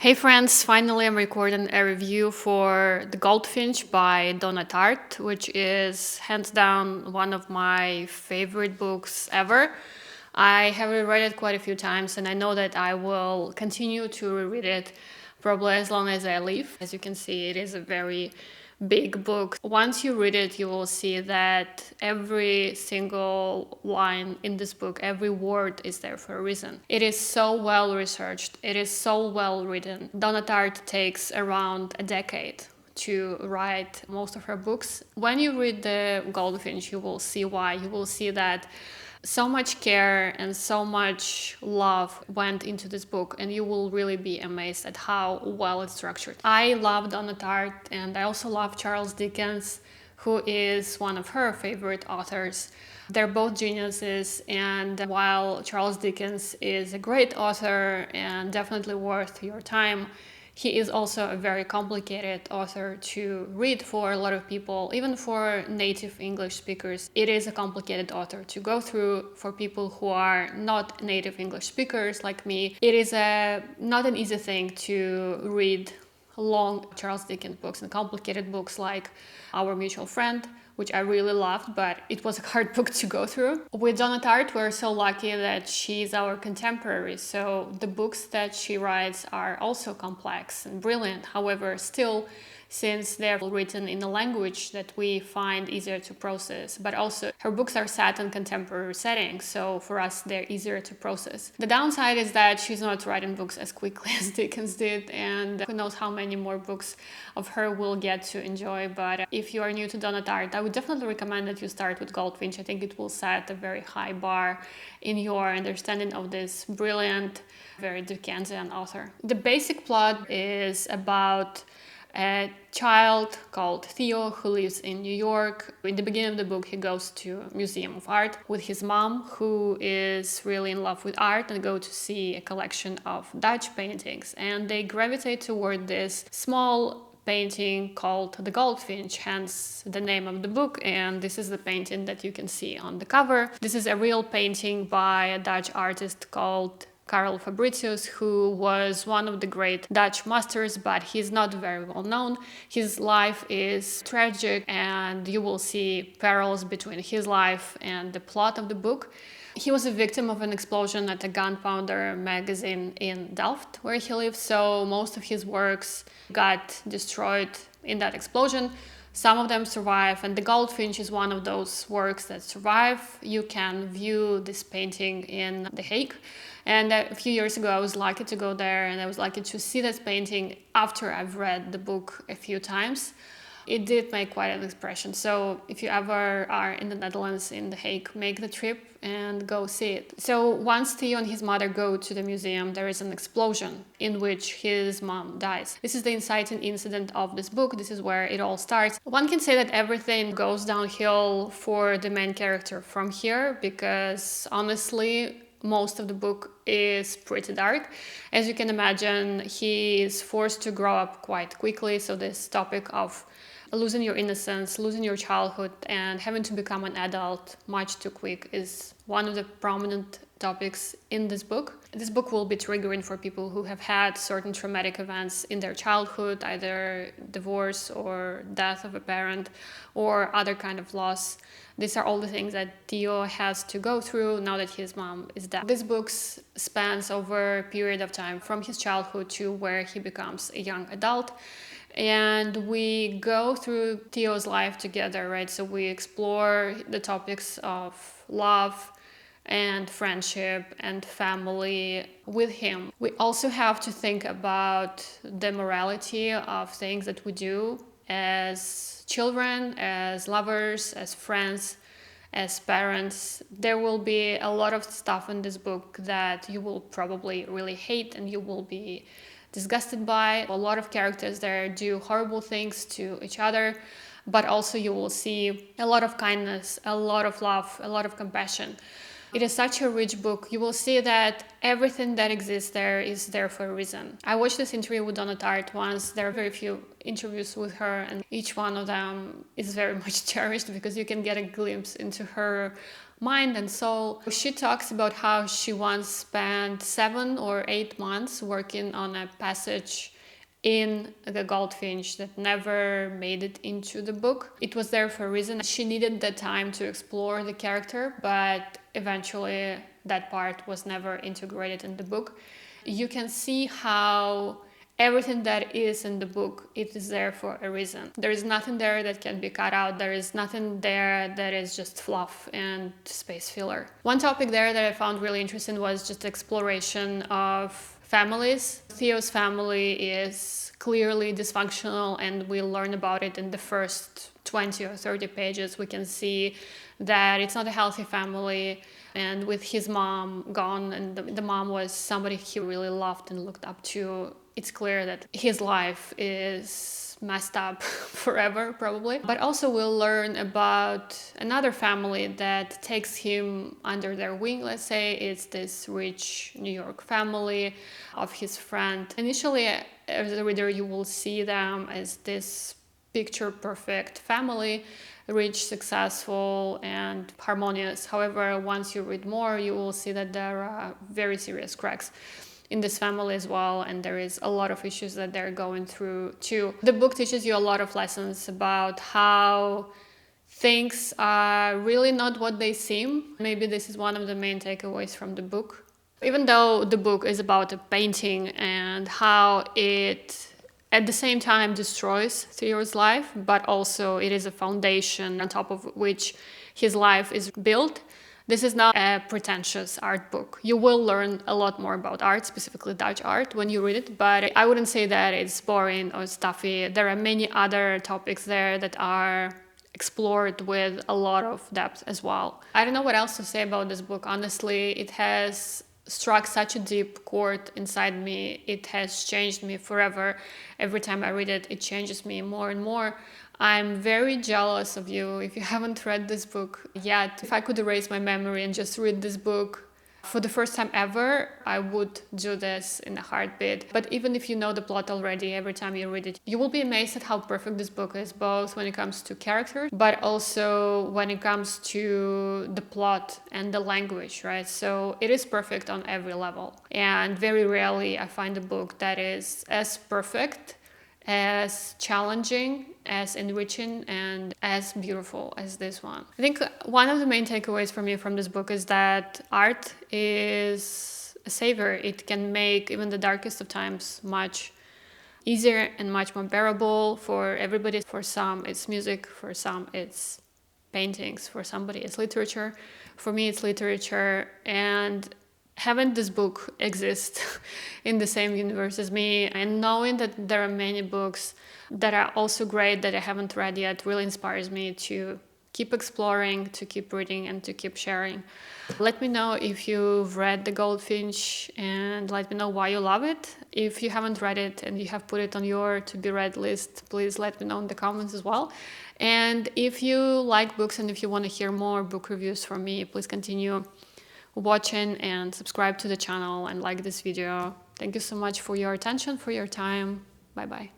Hey friends, finally I'm recording a review for The Goldfinch by Donna Tartt, which is hands down one of my favorite books ever. I have reread it quite a few times and I know that I will continue to reread it probably as long as I live. As you can see, it is a very big book. Once you read it, you will see that every single line in this book, every word is there for a reason. It is so well researched. It is so well written. Donna Tartt takes around a decade to write most of her books. When you read The Goldfinch, you will see why. You will see that so much care and so much love went into this book, and you will really be amazed at how well it's structured. I love Donna Tartt, and I also love Charles Dickens, who is one of her favorite authors. They're both geniuses, and while Charles Dickens is a great author and definitely worth your time, he is also a very complicated author to read for a lot of people, even for native English speakers. It is a complicated author to go through for people who are not native English speakers like me. It is not an easy thing to read long Charles Dickens books and complicated books like Our Mutual Friend, which I really loved, but it was a hard book to go through. With Donna Tartt, we're so lucky that she's our contemporary, so the books that she writes are also complex and brilliant. However, still, since they're written in a language that we find easier to process, but also her books are set in contemporary settings, so for us they're easier to process. The downside is that she's not writing books as quickly as Dickens did, and who knows how many more books of her we'll get to enjoy. But if you are new to Donna Tartt, I would definitely recommend that you start with Goldfinch. I think it will set a very high bar in your understanding of this brilliant, very Dickensian author. The basic plot is about a child called Theo who lives in New York. In the beginning of the book, he goes to a museum of art with his mom, who is really in love with art, and go to see a collection of Dutch paintings. And they gravitate toward this small painting called The Goldfinch, hence the name of the book, and this is the painting that you can see on the cover. This is a real painting by a Dutch artist called Karel Fabricius, who was one of the great Dutch masters, but he's not very well known. His life is tragic, and you will see parallels between his life and the plot of the book. He was a victim of an explosion at a gunpowder magazine in Delft, where he lives, so most of his works got destroyed in that explosion. Some of them survive, and The Goldfinch is one of those works that survive. You can view this painting in The Hague. And a few years ago, I was lucky to go there, and I was lucky to see this painting after I've read the book a few times. It did make quite an impression. So if you ever are in the Netherlands, in The Hague, make the trip and go see it. So once Theo and his mother go to the museum, there is an explosion in which his mom dies. This is the inciting incident of this book. This is where it all starts. One can say that everything goes downhill for the main character from here, because honestly, most of the book is pretty dark. As you can imagine, he is forced to grow up quite quickly, so this topic of losing your innocence, losing your childhood, and having to become an adult much too quick is one of the prominent topics in this book. This book will be triggering for people who have had certain traumatic events in their childhood, either divorce or death of a parent or other kind of loss. These are all the things that Theo has to go through now that his mom is dead. This book spans over a period of time from his childhood to where he becomes a young adult. And we go through Theo's life together, right? So we explore the topics of love and friendship and family with him. We also have to think about the morality of things that we do as children, as lovers, as friends, as parents. There will be a lot of stuff in this book that you will probably really hate and you will be disgusted by. A lot of characters there do horrible things to each other, but also you will see a lot of kindness, a lot of love, a lot of compassion. It is such a rich book. You will see that everything that exists there is there for a reason. I watched this interview with Donna Tartt once. There are very few interviews with her, and each one of them is very much cherished because you can get a glimpse into her mind and soul. She talks about how she once spent 7 or 8 months working on a passage in the Goldfinch that never made it into the book. It was there for a reason. She needed the time to explore the character, but eventually that part was never integrated in the book. You can see how everything that is in the book, it is there for a reason. There is nothing there that can be cut out. There is nothing there that is just fluff and space filler. One topic there that I found really interesting was just exploration of families. Theo's family is clearly dysfunctional, and we learn about it in the first 20 or 30 pages. We can see that it's not a healthy family, and with his mom gone, and the mom was somebody he really loved and looked up to, it's clear that his life is messed up forever, probably. But also we'll learn about another family that takes him under their wing, let's say. It's this rich New York family of his friend. Initially, as a reader, you will see them as this picture-perfect family, rich, successful, and harmonious. However, once you read more, you will see that there are very serious cracks in this family as well, and there is a lot of issues that they're going through too. The book teaches you a lot of lessons about how things are really not what they seem. Maybe this is one of the main takeaways from the book. Even though the book is about a painting and how it at the same time destroys Theo's life, but also it is a foundation on top of which his life is built. This is not a pretentious art book. You will learn a lot more about art, specifically Dutch art, when you read it, but I wouldn't say that it's boring or stuffy. There are many other topics there that are explored with a lot of depth as well. I don't know what else to say about this book. Honestly, it has struck such a deep chord inside me. It has changed me forever. Every time I read it, it changes me more and more. I'm very jealous of you if you haven't read this book yet. If I could erase my memory and just read this book for the first time ever, I would do this in a heartbeat. But even if you know the plot already, every time you read it, you will be amazed at how perfect this book is, both when it comes to characters, but also when it comes to the plot and the language, right? So it is perfect on every level. And very rarely I find a book that is as perfect, as challenging, as enriching, and as beautiful as this one. I think one of the main takeaways for me from this book is that art is a savior. It can make even the darkest of times much easier and much more bearable for everybody. For some, it's music. For some, it's paintings. For somebody, it's literature. For me, it's literature. And having this book exist in the same universe as me, and knowing that there are many books that are also great that I haven't read yet, really inspires me to keep exploring, to keep reading, and to keep sharing. Let me know if you've read The Goldfinch, and let me know why you love it. If you haven't read it and you have put it on your to-be-read list, please let me know in the comments as well. And if you like books and if you want to hear more book reviews from me, please continue watching and subscribe to the channel and like this video. Thank you so much for your attention, for your time. Bye bye.